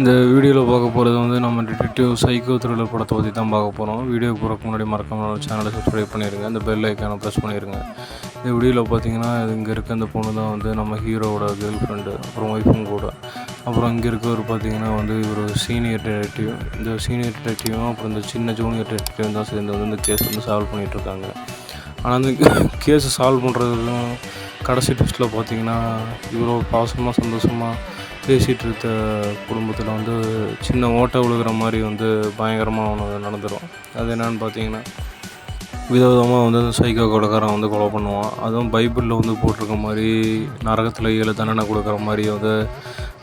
இந்த வீடியோவில் பார்க்க போகிறது வந்து நம்ம டிடெக்டிவ் சைக்கோ த்ரில்லர் படத்தை பற்றி தான் பார்க்க போகிறோம். வீடியோக்கு போகிறதுக்கு முன்னாடி மறக்காம சேனலை சப்ஸ்கிரைப் பண்ணிடுங்க, இந்த பெல் ஐக்கானை ப்ரெஸ் பண்ணிடுங்க. இந்த வீடியோவில் பார்த்தீங்கன்னா இங்கே இருக்க இந்த பொண்ணு தான் வந்து நம்ம ஹீரோவோட கேர்ள் ஃப்ரெண்டு, அப்புறம் ஒய்ஃபும் கூட. அப்புறம் இங்கே இருக்கவர் பார்த்தீங்கன்னா வந்து ஒரு சீனியர் டிடெக்டிவ். இந்த சீனியர் டிடெக்டிவும் அப்புறம் இந்த சின்ன ஜூனியர் டிடெக்டிவ் தான் சேர்ந்து வந்து இந்த கேஸ் வந்து சால்வ் பண்ணிகிட்ருக்காங்க. ஆனால் அந்த கேஸை சால்வ் பண்ணுறதுக்கும் கடைசி ட்விஸ்ட்டில் பார்த்தீங்கன்னா இவ்வளோ பாசமாக சந்தோஷமாக பேசிகிட்டு இருக்க குடும்பத்தில் வந்து சின்ன ஓட்டை விழுகிற மாதிரி வந்து பயங்கரமாக ஒன்று நடந்துடும். அது என்னென்னு பார்த்தீங்கன்னா விதவிதமாக வந்து அந்த சைக்கோ கொலைக்காரன் வந்து கொலை பண்ணுவான். அதுவும் பைபிளில் வந்து போட்டிருக்க மாதிரி நரகத்தில் 7 தண்டனை கொடுக்குற மாதிரி வந்து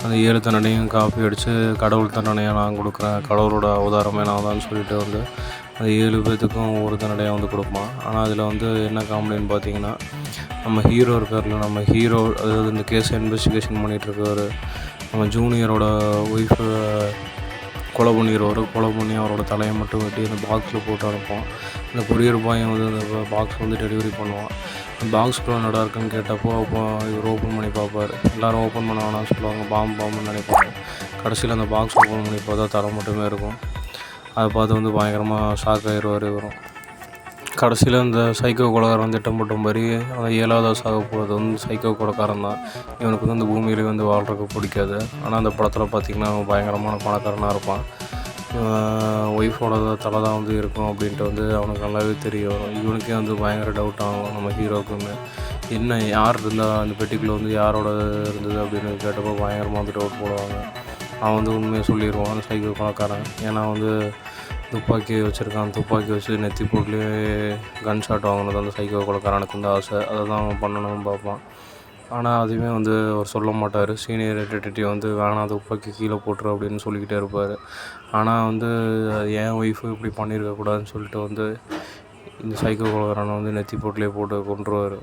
அந்த 7 தண்டனையும் காப்பி அடித்து கடவுள் தண்டனையாக நான் கொடுக்குறேன், கடவுளோட அவதாரமே நான் தான் சொல்லிட்டு வந்து அந்த 7 பேர்த்துக்கும் ஒவ்வொரு தண்டனையாக வந்து கொடுப்பான். ஆனால் அதில் வந்து என்ன காமெடின்னு பார்த்தீங்கன்னா நம்ம ஹீரோ இருக்கார்ல, நம்ம ஹீரோ அதாவது இந்த கேஸை இன்வெஸ்டிகேஷன் பண்ணிகிட்ருக்காரு. நம்ம ஜூனியரோட ஒய்ஃபு கொலை பண்ணி அவரோட தலையை மட்டும் வெட்டி அந்த பாக்ஸில் போட்டு அனுப்போம். அந்த கொரியர் பாயும் வந்து அந்த பாக்ஸ் வந்து டெலிவரி பண்ணுவான். அந்த பாக்ஸ்குள்ளே நடா இருக்குன்னு கேட்டப்போ அப்போ இவர் ஓப்பன் பண்ணி பார்ப்பார். எல்லோரும் ஓப்பன் பண்ண வேணாம்னு சொல்லுவாங்க, பாம்புன்னு நினைப்பாங்க. கடைசியில் அந்த பாக்ஸ் ஓப்பன் பண்ணி பார்த்தா தலை மட்டுமே இருக்கும். அதை பார்த்து வந்து பயங்கரமாக ஷாக் ஆகிடுவார் இவரும். கடைசியில் இந்த சைக்கோ கொலைக்காரன் திட்டம் போட்டும்படி அவன் 7வது சாக போகிறது வந்து சைக்கோ கொலைக்காரன் தான். இவனுக்கு வந்து இந்த பூமியிலே வந்து வாழ்றதுக்கு பிடிக்காது. ஆனால் அந்த படத்தில் பார்த்திங்கன்னா அவன் பயங்கரமான பணக்காரனாக இருப்பான். ஒய்ஃபோட தலை தான் வந்து இருக்கும் அப்படின்ட்டு வந்து அவனுக்கு நல்லாவே தெரியும். இவனுக்கே வந்து பயங்கர டவுட் ஆகும் நம்ம ஹீரோக்குன்னு. என்ன யார் இல்லை அந்த பெட்டிக்குள்ளே வந்து யாரோட இருந்தது அப்படின்னு கேட்டப்போ பயங்கரமாக வந்து டவுட் போடுவாங்க. அவன் வந்து உண்மையை சொல்லிடுவான் அந்த சைக்கோ கொலைக்காரன். ஏன்னா வந்து துப்பாக்கி வச்சுருக்கான், துப்பாக்கி வச்சு நெத்தி போட்லேயே கன் ஷாட் வாங்கினது அந்த சைக்கோ கொலைக்காரனுக்கு வந்து ஆசை. அதை தான் அவன் பண்ணணும்னு பார்ப்பான். ஆனால் அதுவுமே வந்து அவர் சொல்ல மாட்டார். சீனியர் டிடெக்டிவ் வந்து வேணாம் துப்பாக்கி கீழே போட்டுரு அப்படின்னு சொல்லிக்கிட்டே இருப்பார். ஆனால் வந்து என் ஒய்ஃபு இப்படி பண்ணியிருக்கக்கூடாதுன்னு சொல்லிட்டு வந்து இந்த சைக்கோ கொலைக்காரனை வந்து நெத்தி போட்லேயே போட்டு கொன்றுவார்.